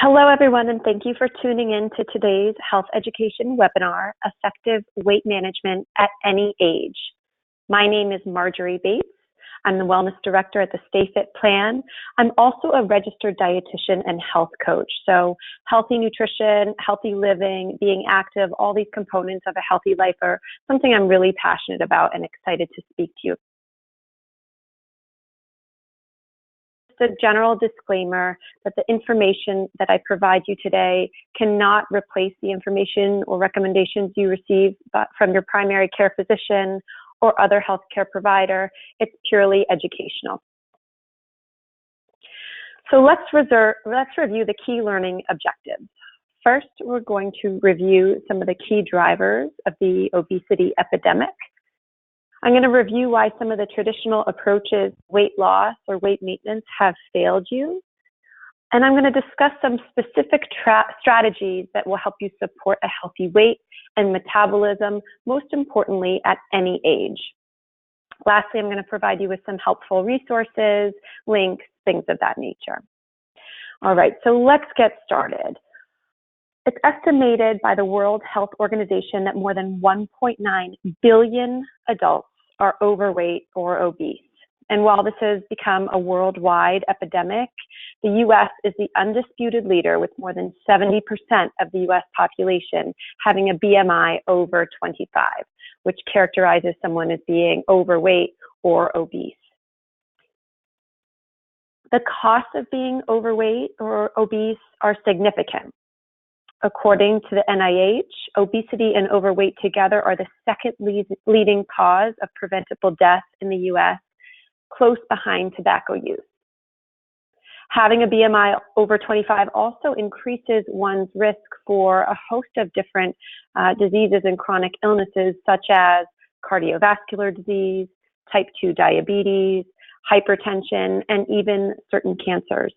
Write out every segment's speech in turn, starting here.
Hello, everyone, and thank you for tuning in to today's health education webinar, Effective Weight Management at Any Age. My name is Marjorie Bates. I'm the Wellness Director at the Stay Fit Plan. I'm also a registered dietitian and health coach. So healthy nutrition, healthy living, being active, all these components of a healthy life are something I'm really passionate about and excited to speak to you. A general disclaimer that the information that I provide you today cannot replace the information or recommendations you receive from your primary care physician or other healthcare provider. It's purely educational. So let's review the key learning objectives. First, we're going to review some of the key drivers of the obesity epidemic. I'm going to review why some of the traditional approaches, weight loss or weight maintenance, have failed you. And I'm going to discuss some specific strategies that will help you support a healthy weight and metabolism, most importantly, at any age. Lastly, I'm going to provide you with some helpful resources, links, things of that nature. All right, so let's get started. It's estimated by the World Health Organization that more than 1.9 billion adults are overweight or obese. And while this has become a worldwide epidemic, the U.S. is the undisputed leader with more than 70% of the U.S. population having a BMI over 25, which characterizes someone as being overweight or obese. The costs of being overweight or obese are significant. According to the NIH, obesity and overweight together are the second leading cause of preventable death in the U.S., close behind tobacco use. Having a BMI over 25 also increases one's risk for a host of different diseases and chronic illnesses, such as cardiovascular disease, type 2 diabetes, hypertension, and even certain cancers.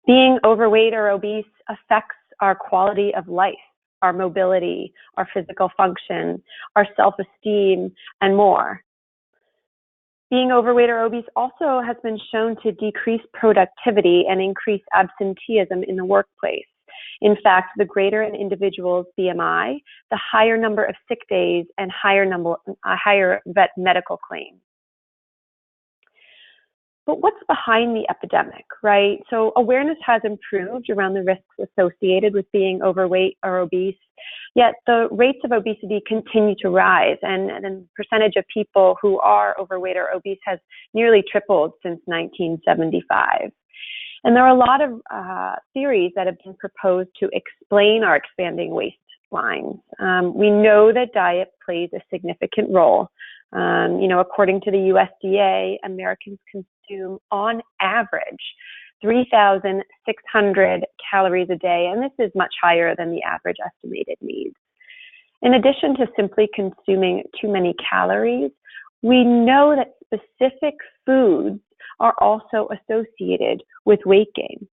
Being overweight or obese affects our quality of life, our mobility, our physical function, our self-esteem, and more. Being overweight or obese also has been shown to decrease productivity and increase absenteeism in the workplace. In fact, the greater an individual's BMI, the higher number of sick days and higher vet medical claims. But what's behind the epidemic, right? So awareness has improved around the risks associated with being overweight or obese, yet the rates of obesity continue to rise, and the percentage of people who are overweight or obese has nearly tripled since 1975. And there are a lot of theories that have been proposed to explain our expanding waistlines. We know that diet plays a significant role. According to the USDA, Americans consume on average 3,600 calories a day, and this is much higher than the average estimated needs. In addition to simply consuming too many calories, we know that specific foods are also associated with weight gain.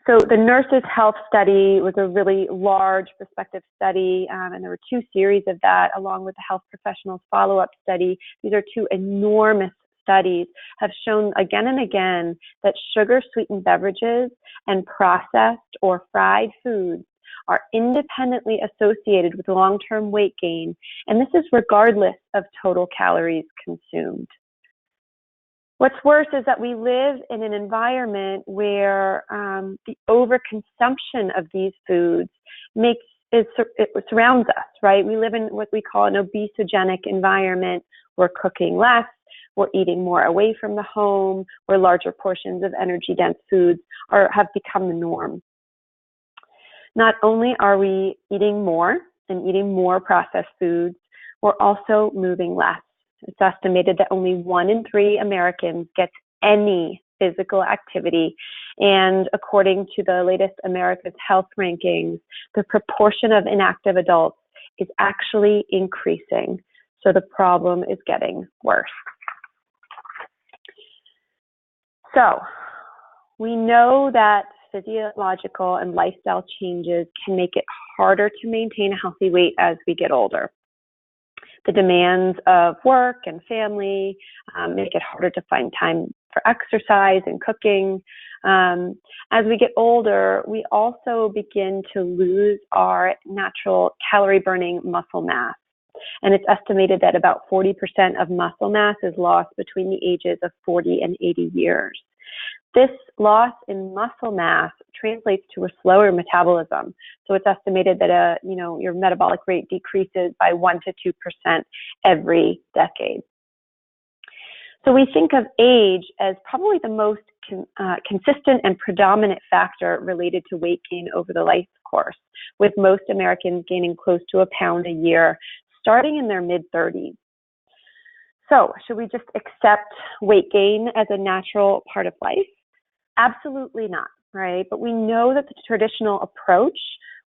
So the Nurses' Health Study was a really large prospective study, and there were two series of that, along with the Health Professionals Follow-Up Study. These are two enormous studies, have shown again and again that sugar-sweetened beverages and processed or fried foods are independently associated with long-term weight gain, and this is regardless of total calories consumed. What's worse is that we live in an environment where the overconsumption of these foods it surrounds us, right? We live in what we call an obesogenic environment. We're cooking less, we're eating more away from the home, where larger portions of energy-dense foods have become the norm. Not only are we eating more and eating more processed foods, we're also moving less. It's estimated that only 1 in 3 Americans gets any physical activity. And according to the latest America's Health Rankings, the proportion of inactive adults is actually increasing. So the problem is getting worse. So we know that physiological and lifestyle changes can make it harder to maintain a healthy weight as we get older. The demands of work and family make it harder to find time for exercise and cooking. As we get older, we also begin to lose our natural calorie-burning muscle mass. And it's estimated that about 40% of muscle mass is lost between the ages of 40 and 80 years. This loss in muscle mass translates to a slower metabolism. So it's estimated that your metabolic rate decreases by 1 to 2% every decade. So we think of age as probably the most consistent and predominant factor related to weight gain over the life course, with most Americans gaining close to a pound a year, starting in their mid-30s. So should we just accept weight gain as a natural part of life? Absolutely not, right? But we know that the traditional approach,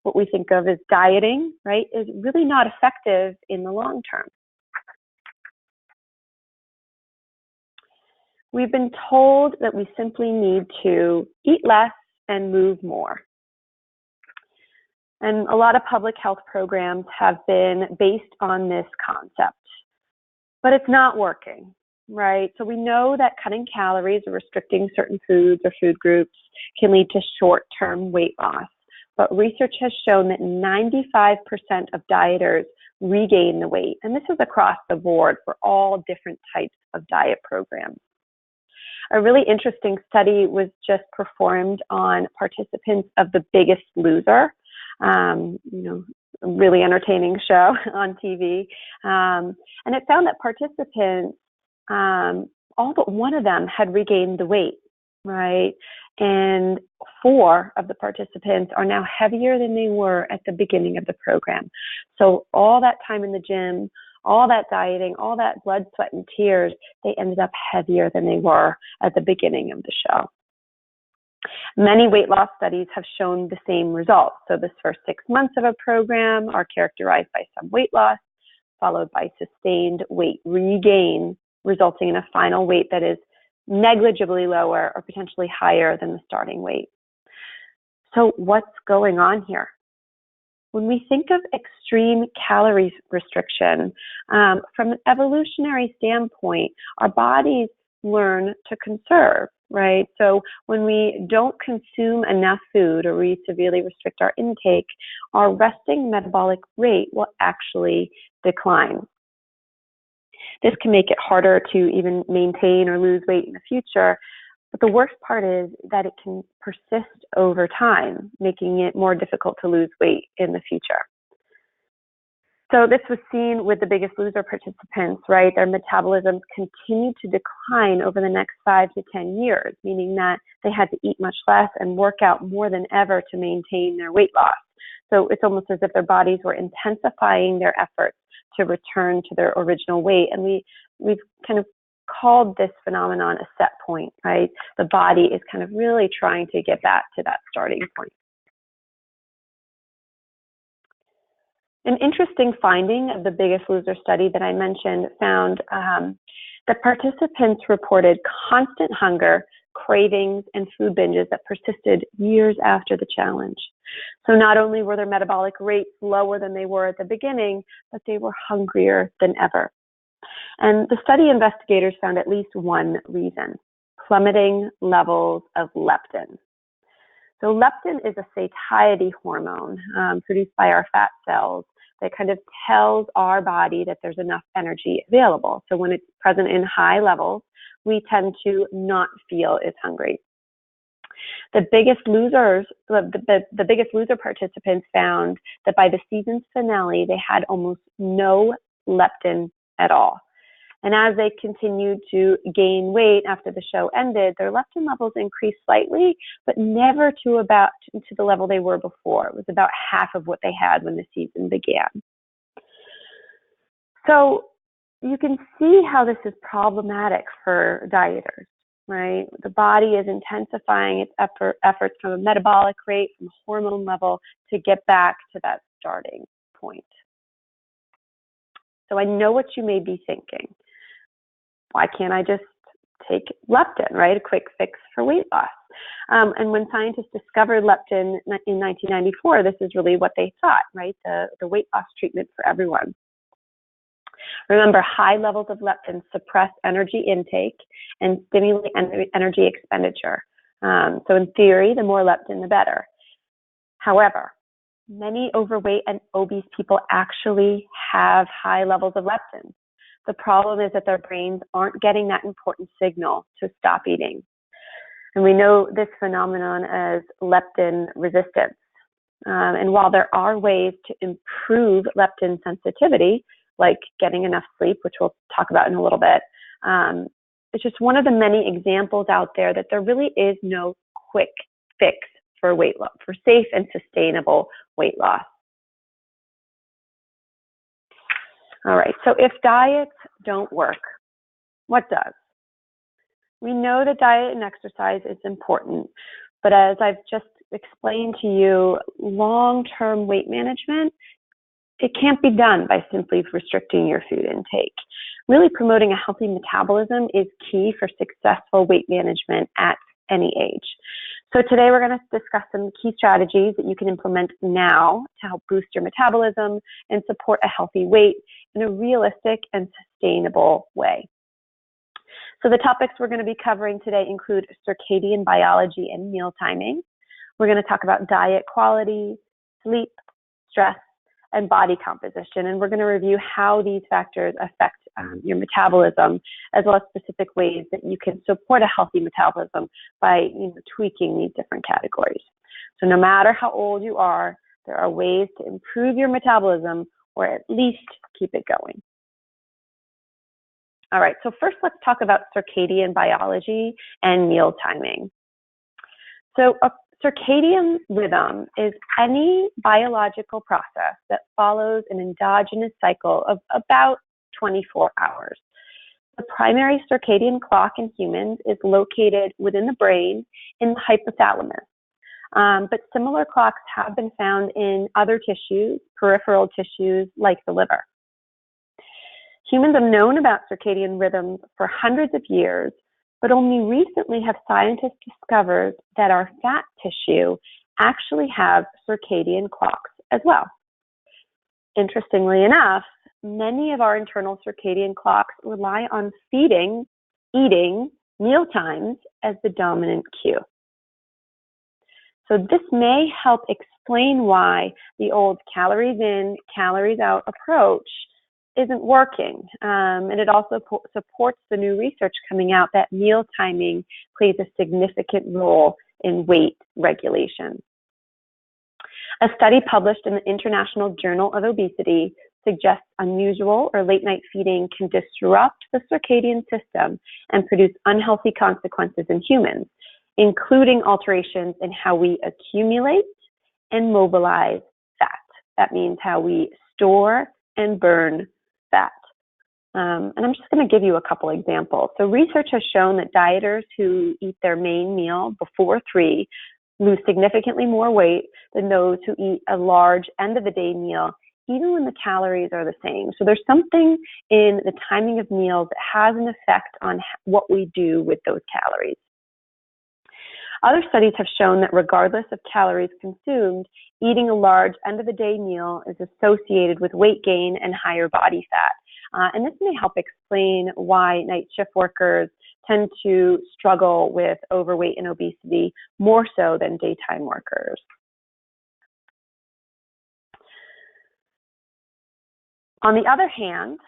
what we think of as dieting, right, is really not effective in the long term. We've been told that we simply need to eat less and move more. And a lot of public health programs have been based on this concept, but it's not working, right? So we know that cutting calories or restricting certain foods or food groups can lead to short-term weight loss. But research has shown that 95% of dieters regain the weight. And this is across the board for all different types of diet programs. A really interesting study was just performed on participants of The Biggest Loser, really entertaining show on TV. And it found that participants, all but one of them had regained the weight, right? And 4 of the participants are now heavier than they were at the beginning of the program. So all that time in the gym, all that dieting, all that blood, sweat, and tears, they ended up heavier than they were at the beginning of the show. Many weight loss studies have shown the same results. So the first 6 months of a program are characterized by some weight loss, followed by sustained weight regain, resulting in a final weight that is negligibly lower or potentially higher than the starting weight. So what's going on here? When we think of extreme calorie restriction, from an evolutionary standpoint, our bodies learn to conserve, right? So when we don't consume enough food or we severely restrict our intake, our resting metabolic rate will actually decline. This can make it harder to even maintain or lose weight in the future. But the worst part is that it can persist over time, making it more difficult to lose weight in the future. So this was seen with The Biggest Loser participants, right? Their metabolisms continued to decline over the next 5 to 10 years, meaning that they had to eat much less and work out more than ever to maintain their weight loss. So it's almost as if their bodies were intensifying their efforts to return to their original weight. And we've kind of called this phenomenon a set point, right? The body is kind of really trying to get back to that starting point. An interesting finding of The Biggest Loser study that I mentioned found that participants reported constant hunger, cravings, and food binges that persisted years after the challenge. So not only were their metabolic rates lower than they were at the beginning, but they were hungrier than ever. And the study investigators found at least one reason: plummeting levels of leptin. So leptin is a satiety hormone produced by our fat cells that kind of tells our body that there's enough energy available. So when it's present in high levels, we tend to not feel as hungry. The Biggest Losers, the Biggest Loser participants found that by the season's finale, they had almost no leptin at all. And as they continued to gain weight after the show ended, their leptin levels increased slightly, but never to the level they were before. It was about half of what they had when the season began. So you can see how this is problematic for dieters, right? The body is intensifying its efforts from a metabolic rate, from a hormone level, to get back to that starting point. So I know what you may be thinking. Why can't I just take leptin, right? A quick fix for weight loss. And when scientists discovered leptin in 1994, this is really what they thought, right? The weight loss treatment for everyone. Remember, high levels of leptin suppress energy intake and stimulate energy expenditure. So in theory, the more leptin, the better. However, many overweight and obese people actually have high levels of leptin. The problem is that their brains aren't getting that important signal to stop eating. And we know this phenomenon as leptin resistance. And while there are ways to improve leptin sensitivity, like getting enough sleep, which we'll talk about in a little bit, it's just one of the many examples out there that there really is no quick fix for weight loss, for safe and sustainable weight loss. All right, so if diets don't work, what does? We know that diet and exercise is important, but as I've just explained to you, long-term weight management, it can't be done by simply restricting your food intake. Really promoting a healthy metabolism is key for successful weight management at any age. So today we're going to discuss some key strategies that you can implement now to help boost your metabolism and support a healthy weight in a realistic and sustainable way. So the topics we're going to be covering today include circadian biology and meal timing. We're going to talk about diet quality, sleep, stress, and body composition. And we're going to review how these factors affect your metabolism, as well as specific ways that you can support a healthy metabolism by tweaking these different categories. So no matter how old you are, there are ways to improve your metabolism or at least keep it going. All right, so first let's talk about circadian biology and meal timing. So a circadian rhythm is any biological process that follows an endogenous cycle of about 24 hours. The primary circadian clock in humans is located within the brain in the hypothalamus. But similar clocks have been found in other tissues, peripheral tissues like the liver. Humans have known about circadian rhythms for hundreds of years, but only recently have scientists discovered that our fat tissue actually have circadian clocks as well. Interestingly enough, many of our internal circadian clocks rely on feeding, eating, meal times as the dominant cue. So this may help explain why the old calories in, calories out approach isn't working. And it also supports the new research coming out that meal timing plays a significant role in weight regulation. A study published in the International Journal of Obesity suggests unusual or late night feeding can disrupt the circadian system and produce unhealthy consequences in humans, including alterations in how we accumulate and mobilize fat. That means how we store and burn fat. And I'm just going to give you a couple examples. So research has shown that dieters who eat their main meal before 3 lose significantly more weight than those who eat a large end-of-the-day meal, even when the calories are the same. So there's something in the timing of meals that has an effect on what we do with those calories. Other studies have shown that regardless of calories consumed, eating a large end-of-the-day meal is associated with weight gain and higher body fat. And this may help explain why night shift workers tend to struggle with overweight and obesity more so than daytime workers. On the other hand,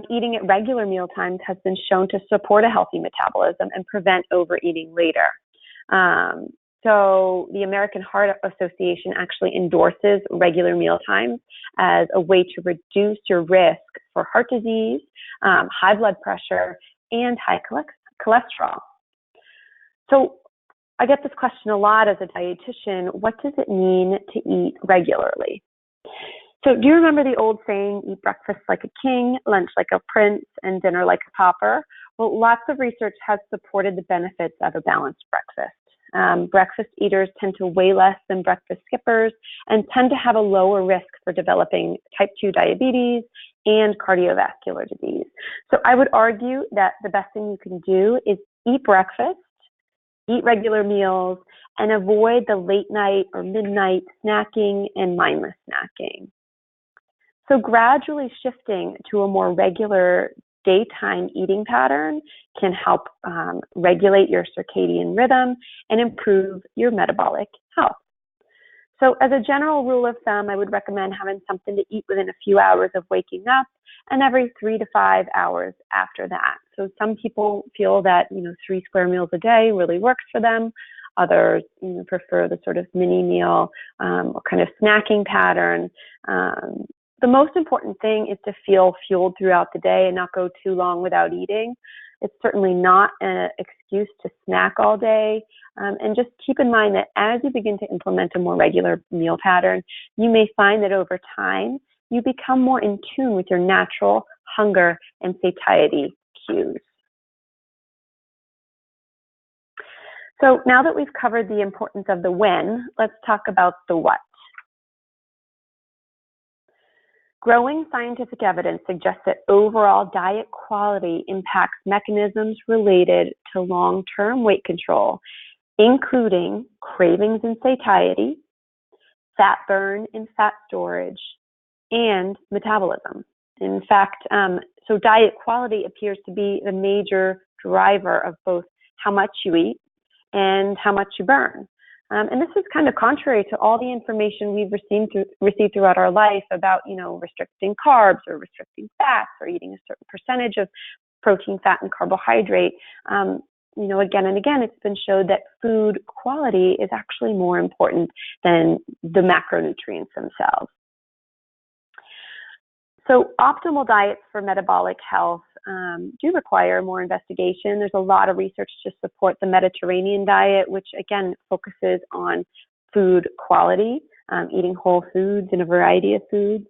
eating at regular meal times has been shown to support a healthy metabolism and prevent overeating later. So the American Heart Association actually endorses regular meal times as a way to reduce your risk for heart disease, high blood pressure, and high cholesterol. So I get this question a lot as a dietitian: what does it mean to eat regularly? So do you remember the old saying, eat breakfast like a king, lunch like a prince, and dinner like a pauper? Well, lots of research has supported the benefits of a balanced breakfast. Breakfast eaters tend to weigh less than breakfast skippers and tend to have a lower risk for developing type 2 diabetes and cardiovascular disease. So I would argue that the best thing you can do is eat breakfast, eat regular meals, and avoid the late night or midnight snacking and mindless snacking. So gradually shifting to a more regular daytime eating pattern can help regulate your circadian rhythm and improve your metabolic health. So as a general rule of thumb, I would recommend having something to eat within a few hours of waking up and every 3 to 5 hours after that. So some people feel that, 3 square meals a day really works for them. Others prefer the sort of mini meal or kind of snacking pattern. The most important thing is to feel fueled throughout the day and not go too long without eating. It's certainly not an excuse to snack all day. And just keep in mind that as you begin to implement a more regular meal pattern, you may find that over time, you become more in tune with your natural hunger and satiety cues. So now that we've covered the importance of the when, let's talk about the what. Growing scientific evidence suggests that overall diet quality impacts mechanisms related to long-term weight control, including cravings and satiety, fat burn and fat storage, and metabolism. In fact, so diet quality appears to be the major driver of both how much you eat and how much you burn. And this is kind of contrary to all the information we've received throughout our life about, restricting carbs or restricting fats or eating a certain percentage of protein, fat, and carbohydrate. Again and again, it's been shown that food quality is actually more important than the macronutrients themselves. So optimal diets for metabolic health do require more investigation. There's a lot of research to support the Mediterranean diet, which again focuses on food quality, eating whole foods and a variety of foods.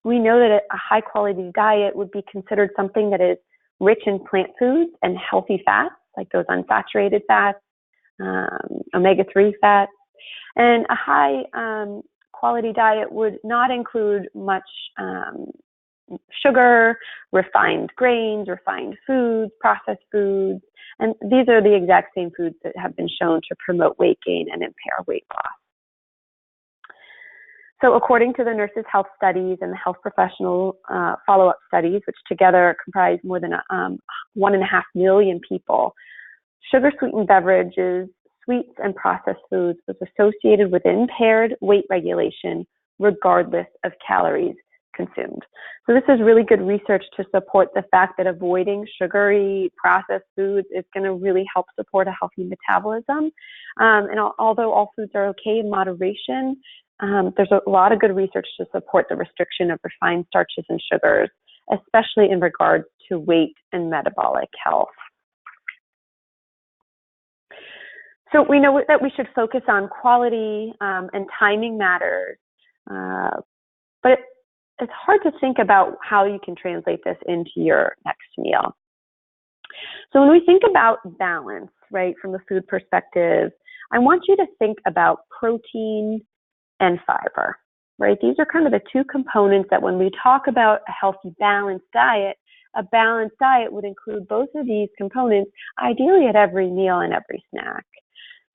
We know that a high quality diet would be considered something that is rich in plant foods and healthy fats, like those unsaturated fats, omega-3 fats. And a high quality diet would not include much sugar, refined grains, refined foods, processed foods, and these are the exact same foods that have been shown to promote weight gain and impair weight loss. So according to the Nurses' Health Studies and the Health Professional Follow-Up Studies, which together comprise more than 1.5 million people, sugar-sweetened beverages, sweets, and processed foods was associated with impaired weight regulation regardless of calories consumed. So this is really good research to support the fact that avoiding sugary processed foods is going to really help support a healthy metabolism. And although all foods are okay in moderation, there's a lot of good research to support the restriction of refined starches and sugars, especially in regards to weight and metabolic health. So we know that we should focus on quality and timing matters, but it's hard to think about how you can translate this into your next meal. So when we think about balance, right, from the food perspective, I want you to think about protein and fiber, right? These are kind of the two components that when we talk about a healthy, balanced diet, a balanced diet would include both of these components, ideally at every meal and every snack.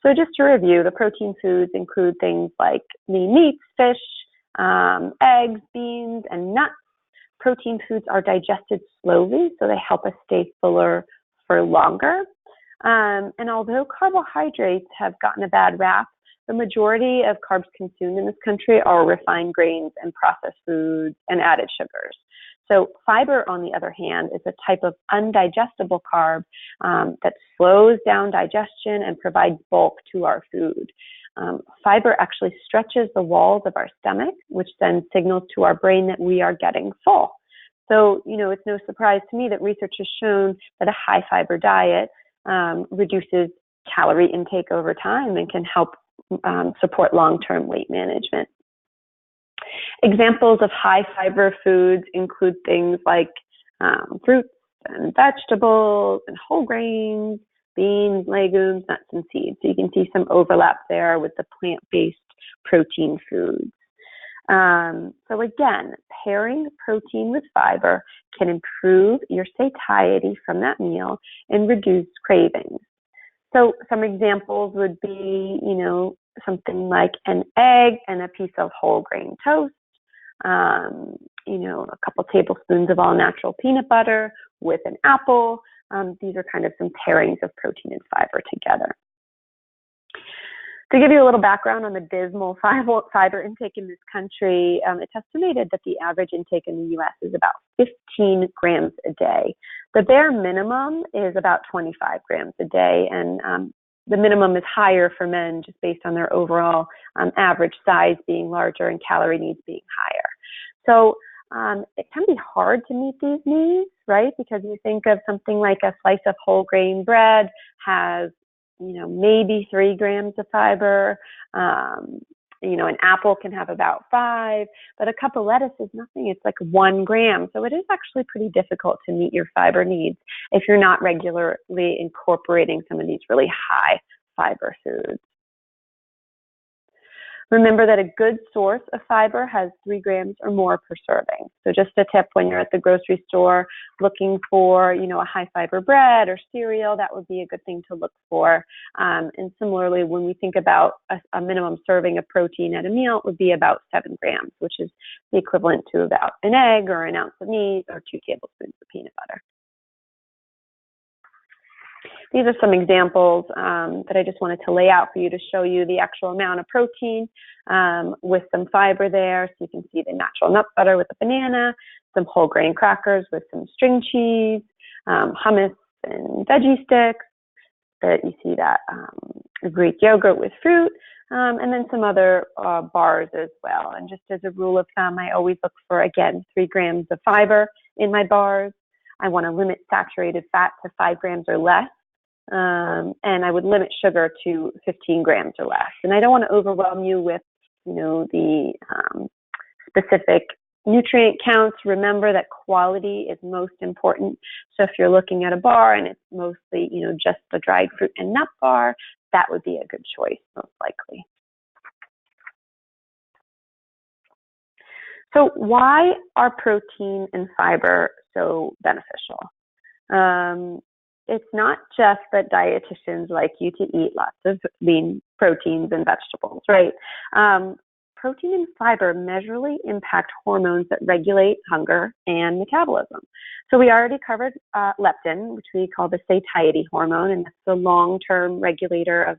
So just to review, the protein foods include things like lean meats, fish, eggs, beans, and nuts. Protein foods are digested slowly, so they help us stay fuller for longer. And although carbohydrates have gotten a bad rap, the majority of carbs consumed in this country are refined grains and processed foods and added sugars. So fiber, on the other hand, is a type of undigestible carb that slows down digestion and provides bulk to our food. Fiber actually stretches the walls of our stomach, which then signals to our brain that we are getting full. So, it's no surprise to me that research has shown that a high fiber diet reduces calorie intake over time and can help support long-term weight management. Examples of high fiber foods include things like fruits and vegetables and whole grains, beans, legumes, nuts, and seeds. So you can see some overlap there with the plant-based protein foods. So again, pairing protein with fiber can improve your satiety from that meal and reduce cravings. So some examples would be, something like an egg and a piece of whole grain toast, a couple tablespoons of all natural peanut butter with an apple. These are kind of some pairings of protein and fiber together. To give you a little background on the dismal fiber intake in this country, it's estimated that the average intake in the U.S. is about 15 grams a day. The bare minimum is about 25 grams a day, and the minimum is higher for men just based on their overall average size being larger and calorie needs being higher. So it can be hard to meet these needs, right? Because you think of something like a slice of whole grain bread has maybe 3 grams of fiber. An apple can have about 5, but a cup of lettuce is nothing. It's like 1 gram. So it is actually pretty difficult to meet your fiber needs if you're not regularly incorporating some of these really high fiber foods. Remember that a good source of fiber has 3 grams or more per serving. So just a tip, when you're at the grocery store looking for, a high fiber bread or cereal, that would be a good thing to look for. And similarly, when we think about a minimum serving of protein at a meal, it would be about 7 grams, which is the equivalent to about an egg or an ounce of meat or 2 tablespoons of peanut butter. These are some examples that I just wanted to lay out for you to show you the actual amount of protein with some fiber there. So you can see the natural nut butter with the banana, some whole grain crackers with some string cheese, hummus and veggie sticks. That you see that Greek yogurt with fruit, and then some other bars as well. And just as a rule of thumb, I always look for, again, 3 grams of fiber in my bars. I want to limit saturated fat to 5 grams or less. And I would limit sugar to 15 grams or less. And I don't want to overwhelm you with, the specific nutrient counts. Remember that quality is most important. So if you're looking at a bar and it's mostly, just the dried fruit and nut bar, that would be a good choice, most likely. So why are protein and fiber so beneficial? It's not just that dietitians like you to eat lots of lean proteins and vegetables, right? Protein and fiber measurably impact hormones that regulate hunger and metabolism. So we already covered leptin, which we call the satiety hormone, and that's the long-term regulator of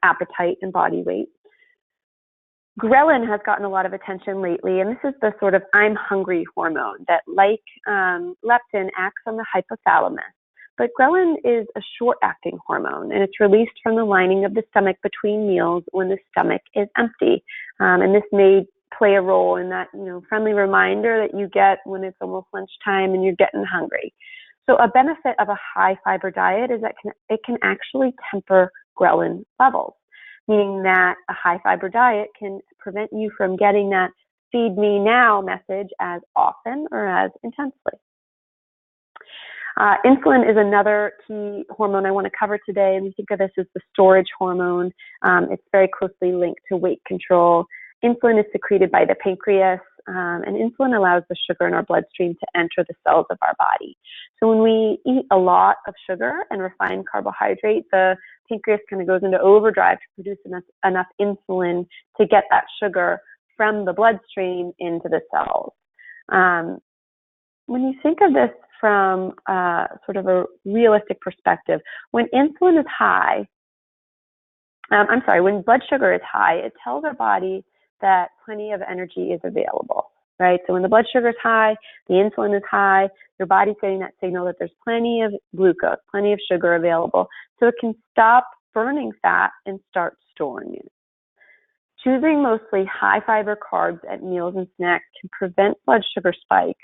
appetite and body weight. Ghrelin has gotten a lot of attention lately, and this is the sort of I'm hungry hormone that, like leptin, acts on the hypothalamus. But ghrelin is a short-acting hormone, and it's released from the lining of the stomach between meals when the stomach is empty. And this may play a role in that, friendly reminder that you get when it's almost lunchtime and you're getting hungry. So a benefit of a high-fiber diet is that it can actually temper ghrelin levels, meaning that a high-fiber diet can prevent you from getting that feed me now message as often or as intensely. Insulin is another key hormone I want to cover today, and we think of this as the storage hormone. It's very closely linked to weight control. Insulin is secreted by the pancreas, and insulin allows the sugar in our bloodstream to enter the cells of our body. So when we eat a lot of sugar and refined carbohydrate, the pancreas kind of goes into overdrive to produce enough insulin to get that sugar from the bloodstream into the cells. When you think of this from sort of a realistic perspective, when insulin is high, when blood sugar is high, it tells our body that plenty of energy is available, right? So when the blood sugar is high, the insulin is high, your body's getting that signal that there's plenty of glucose, plenty of sugar available, so it can stop burning fat and start storing it. Choosing mostly high fiber carbs at meals and snacks can prevent blood sugar spikes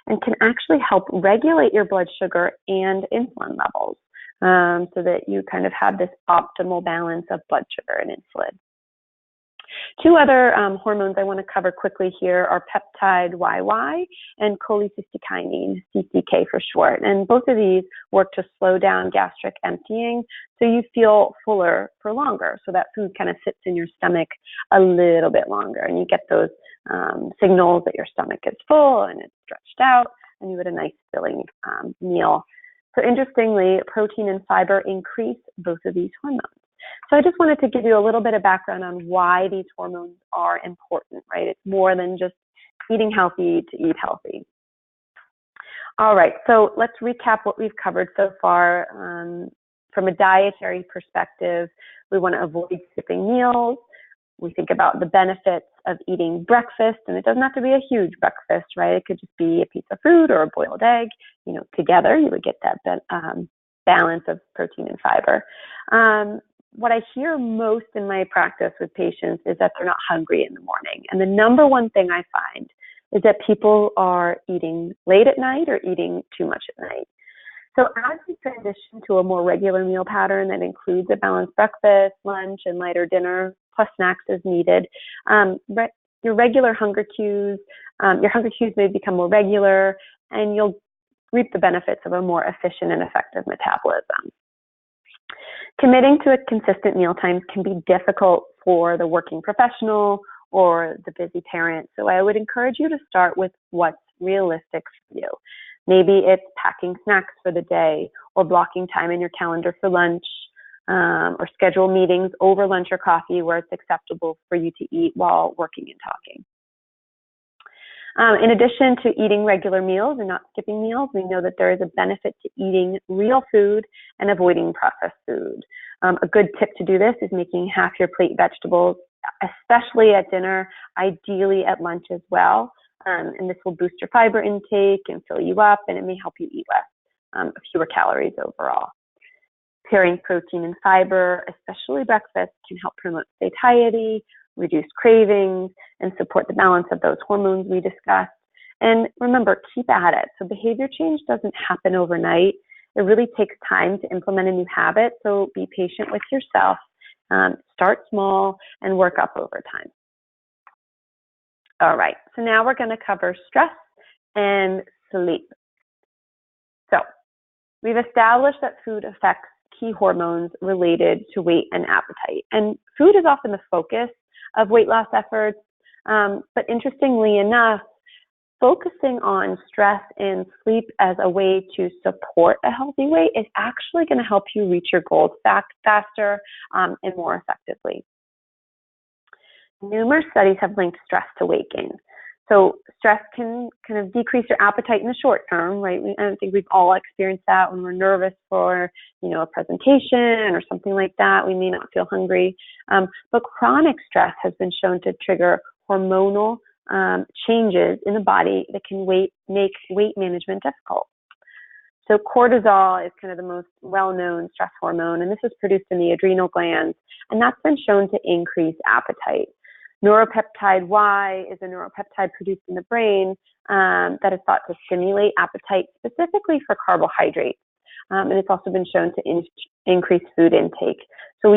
and can actually help regulate your blood sugar and insulin levels, so that you kind of have this optimal balance of blood sugar and insulin. 2 other hormones I want to cover quickly here are peptide YY and cholecystokinin, CCK for short. And both of these work to slow down gastric emptying so you feel fuller for longer. So that food kind of sits in your stomach a little bit longer, and you get those signals that your stomach is full and it's stretched out, and you get a nice filling meal. So interestingly, protein and fiber increase both of these hormones. So I just wanted to give you a little bit of background on why these hormones are important, right? It's more than just eating healthy to eat healthy. All right, so let's recap what we've covered so far. From a dietary perspective, we want to avoid skipping meals. We think about the benefits of eating breakfast, and it doesn't have to be a huge breakfast, right? It could just be a piece of fruit or a boiled egg. Together you would get that balance of protein and fiber. What I hear most in my practice with patients is that they're not hungry in the morning. And the number one thing I find is that people are eating late at night or eating too much at night. So as we transition to a more regular meal pattern that includes a balanced breakfast, lunch, and lighter dinner, plus snacks as needed, your regular hunger cues, may become more regular, and you'll reap the benefits of a more efficient and effective metabolism. Committing to a consistent meal times can be difficult for the working professional or the busy parent. So I would encourage you to start with what's realistic for you. Maybe it's packing snacks for the day, or blocking time in your calendar for lunch, or schedule meetings over lunch or coffee where it's acceptable for you to eat while working and talking. In addition to eating regular meals and not skipping meals, we know that there is a benefit to eating real food and avoiding processed food. A good tip to do this is making half your plate vegetables, especially at dinner, ideally at lunch as well. And this will boost your fiber intake and fill you up, and it may help you eat less, fewer calories overall. Pairing protein and fiber, especially breakfast, can help promote satiety, reduce cravings, and support the balance of those hormones we discussed. And remember, keep at it. So behavior change doesn't happen overnight. It really takes time to implement a new habit, so be patient with yourself. Start small and work up over time. All right, so now we're going to cover stress and sleep. So we've established that food affects key hormones related to weight and appetite. And food is often the focus of weight loss efforts, but interestingly enough, focusing on stress and sleep as a way to support a healthy weight is actually going to help you reach your goals faster and more effectively. Numerous studies have linked stress to weight gain. So stress can kind of decrease your appetite in the short term, right? I think we've all experienced that when we're nervous for, a presentation or something like that. We may not feel hungry. But chronic stress has been shown to trigger hormonal changes in the body that can make weight management difficult. So cortisol is kind of the most well-known stress hormone, and this is produced in the adrenal glands, and that's been shown to increase appetite. Neuropeptide Y is a neuropeptide produced in the brain that is thought to stimulate appetite specifically for carbohydrates. And it's also been shown to increase food intake. So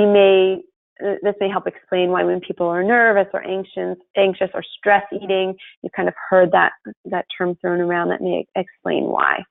this may help explain why when people are nervous or anxious or stress eating, you've kind of heard that term thrown around. That may explain why.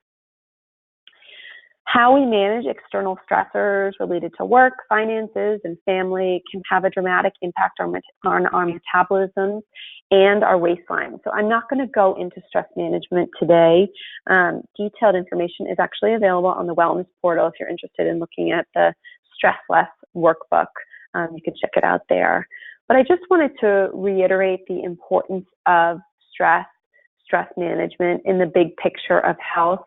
How we manage external stressors related to work, finances, and family can have a dramatic impact on our metabolism and our waistline. So I'm not going to go into stress management today. Detailed information is actually available on the Wellness portal if you're interested in looking at the Stress Less workbook. You can check it out there. But I just wanted to reiterate the importance of stress management in the big picture of health.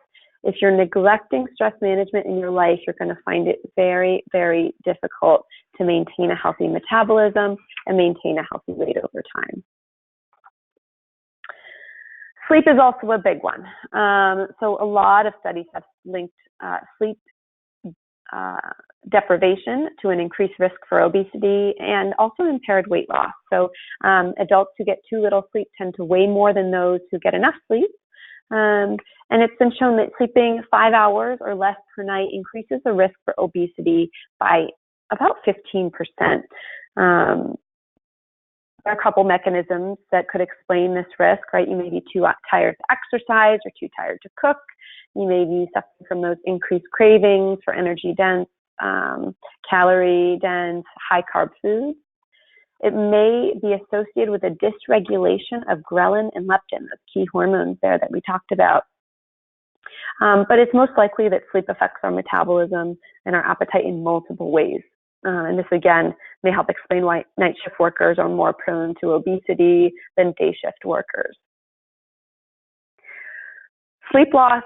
If you're neglecting stress management in your life, you're going to find it very, very difficult to maintain a healthy metabolism and maintain a healthy weight over time. Sleep is also a big one. So a lot of studies have linked sleep deprivation to an increased risk for obesity and also impaired weight loss. So adults who get too little sleep tend to weigh more than those who get enough sleep. And it's been shown that sleeping 5 hours or less per night increases the risk for obesity by about 15%. There are a couple mechanisms that could explain this risk, right? You may be too tired to exercise or too tired to cook. You may be suffering from those increased cravings for energy-dense, calorie-dense, high-carb foods. It may be associated with a dysregulation of ghrelin and leptin, those key hormones there that we talked about. But it's most likely that sleep affects our metabolism and our appetite in multiple ways. And this, again, may help explain why night shift workers are more prone to obesity than day shift workers. Sleep loss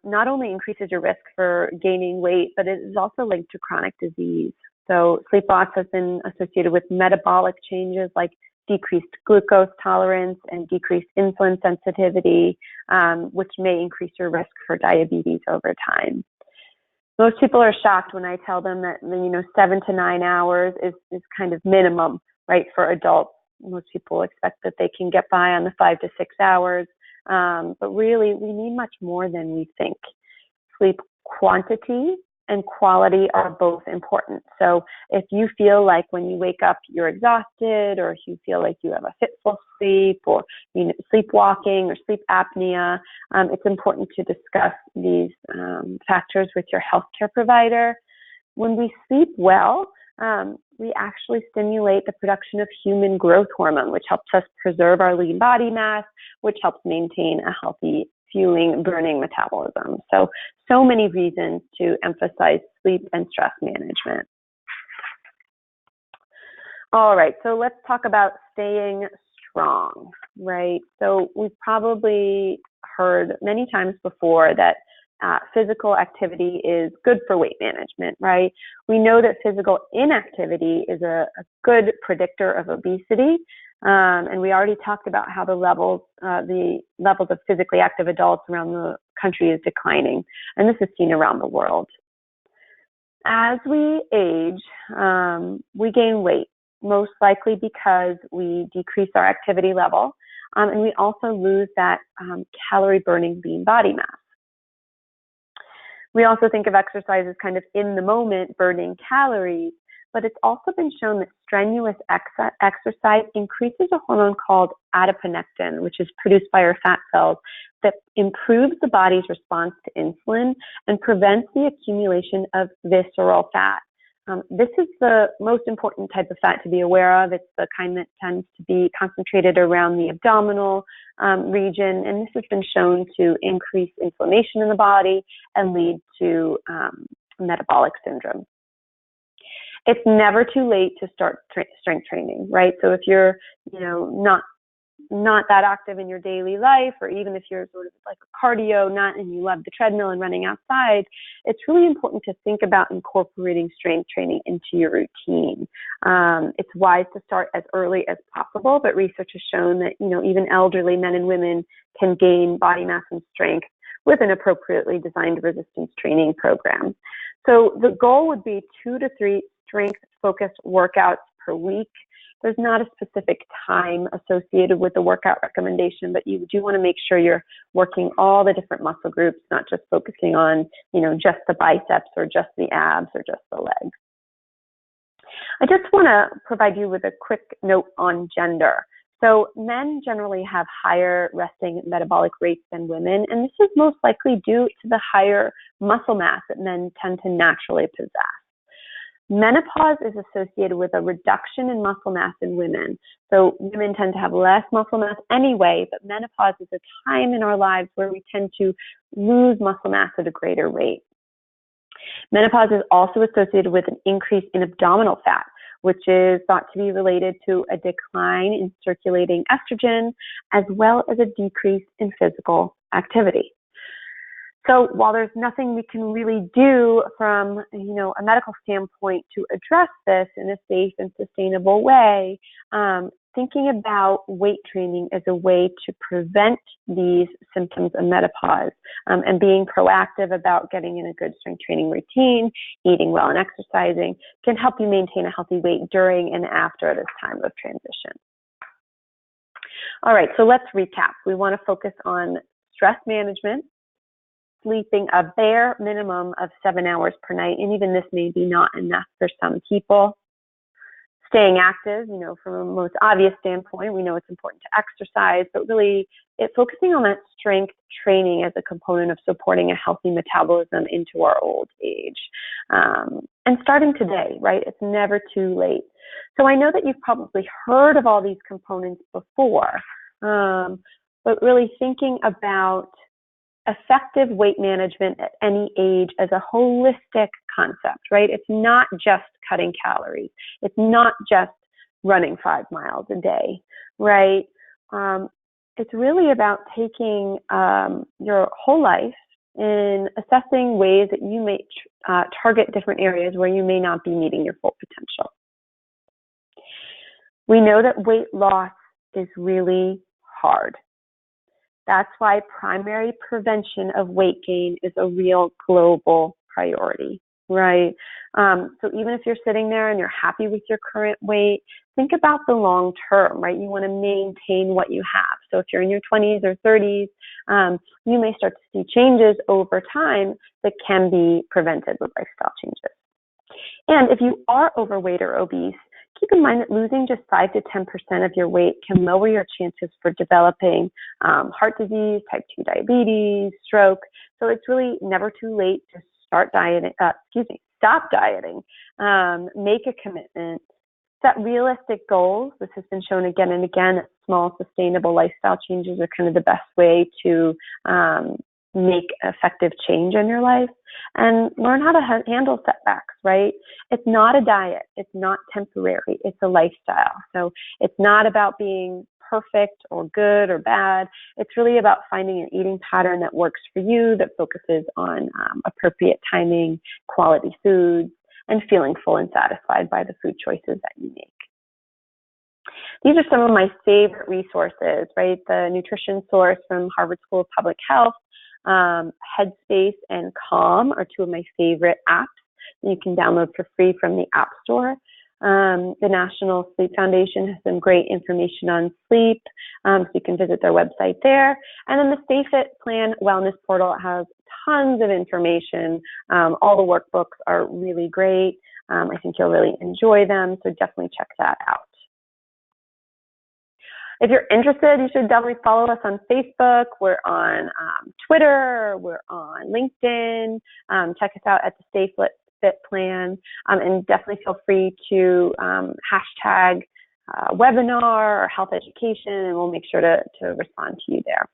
not only increases your risk for gaining weight, but it is also linked to chronic disease. So sleep loss has been associated with metabolic changes like decreased glucose tolerance and decreased insulin sensitivity, which may increase your risk for diabetes over time. Most people are shocked when I tell them that 7 to 9 hours is kind of minimum, right, for adults. Most people expect that they can get by on the 5 to 6 hours, but really we need much more than we think. Sleep quantity and quality are both important. So if you feel like when you wake up you're exhausted, or if you feel like you have a fitful sleep, or sleepwalking or sleep apnea, it's important to discuss these factors with your healthcare provider. When we sleep well, we actually stimulate the production of human growth hormone, which helps us preserve our lean body mass, which helps maintain a healthy fueling, burning metabolism. So many reasons to emphasize sleep and stress management. All right, so let's talk about staying strong, right? So we've probably heard many times before that physical activity is good for weight management, right? We know that physical inactivity is a good predictor of obesity. And we already talked about how the levels of physically active adults around the country is declining. And this is seen around the world. As we age, we gain weight, most likely because we decrease our activity level. And we also lose that calorie burning lean body mass. We also think of exercise as kind of in the moment burning calories, but it's also been shown that strenuous exercise increases a hormone called adiponectin, which is produced by our fat cells, that improves the body's response to insulin and prevents the accumulation of visceral fat. This is the most important type of fat to be aware of. It's the kind that tends to be concentrated around the abdominal region, and this has been shown to increase inflammation in the body and lead to metabolic syndrome. It's never too late to start strength training, right? So if you're, not that active in your daily life, or even if you're sort of like a cardio nut and you love the treadmill and running outside, it's really important to think about incorporating strength training into your routine. It's wise to start as early as possible, but research has shown that, even elderly men and women can gain body mass and strength with an appropriately designed resistance training program. So the goal would be 2 to 3 strength-focused workouts per week. There's not a specific time associated with the workout recommendation, but you do want to make sure you're working all the different muscle groups, not just focusing on, just the biceps or just the abs or just the legs. I just want to provide you with a quick note on gender. So men generally have higher resting metabolic rates than women, and this is most likely due to the higher muscle mass that men tend to naturally possess. Menopause is associated with a reduction in muscle mass in women. So women tend to have less muscle mass anyway, but menopause is a time in our lives where we tend to lose muscle mass at a greater rate. Menopause is also associated with an increase in abdominal fat, which is thought to be related to a decline in circulating estrogen, as well as a decrease in physical activity. So while there's nothing we can really do from, a medical standpoint to address this in a safe and sustainable way, thinking about weight training as a way to prevent these symptoms of menopause, and being proactive about getting in a good strength training routine, eating well and exercising, can help you maintain a healthy weight during and after this time of transition. All right, so let's recap. We want to focus on stress management, sleeping a bare minimum of 7 hours per night, and even this may be not enough for some people. Staying active, from a most obvious standpoint, we know it's important to exercise, but really focusing on that strength training as a component of supporting a healthy metabolism into our old age. And starting today, right? It's never too late. So I know that you've probably heard of all these components before, but really thinking about effective weight management at any age as a holistic concept, right? It's not just cutting calories. It's not just running 5 miles a day, right? it's really about taking your whole life and assessing ways that you may target different areas where you may not be meeting your full potential. We know that weight loss is really hard. That's why primary prevention of weight gain is a real global priority, right? So even if you're sitting there and you're happy with your current weight, think about the long term, right? You want to maintain what you have. So if you're in your 20s or 30s, you may start to see changes over time that can be prevented with lifestyle changes. And if you are overweight or obese, keep in mind that losing just 5 to 10% of your weight can lower your chances for developing heart disease, type 2 diabetes, stroke. So it's really never too late to stop dieting, make a commitment, set realistic goals. This has been shown again and again that small, sustainable lifestyle changes are kind of the best way to make effective change in your life, and learn how to handle setbacks, right? It's not a diet. It's not temporary. It's a lifestyle. So it's not about being perfect or good or bad. It's really about finding an eating pattern that works for you, that focuses on appropriate timing, quality foods, and feeling full and satisfied by the food choices that you make. These are some of my favorite resources, right? The Nutrition Source from Harvard School of Public Health, Headspace and Calm are two of my favorite apps that you can download for free from the App Store. The National Sleep Foundation has some great information on sleep, so you can visit their website there. And then the Stay Fit Plan Wellness Portal has tons of information. All the workbooks are really great. I think you'll really enjoy them, so definitely check that out. If you're interested, you should definitely follow us on Facebook. We're on Twitter. We're on LinkedIn. Check us out at the Stay Fit Plan. And definitely feel free to hashtag webinar or health education, and we'll make sure to respond to you there.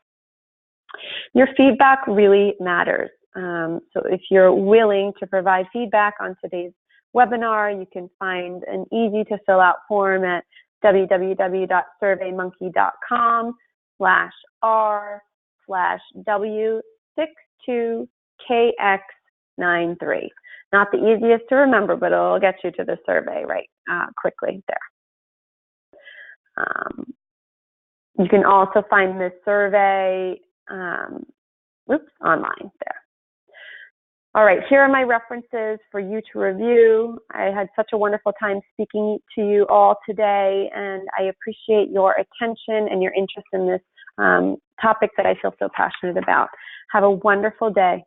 Your feedback really matters. So if you're willing to provide feedback on today's webinar, you can find an easy to fill out form at www.surveymonkey.com/R/W62KX93. Not the easiest to remember, but it'll get you to the survey right quickly there. You can also find this survey online there. All right, here are my references for you to review. I had such a wonderful time speaking to you all today, and I appreciate your attention and your interest in this topic that I feel so passionate about. Have a wonderful day.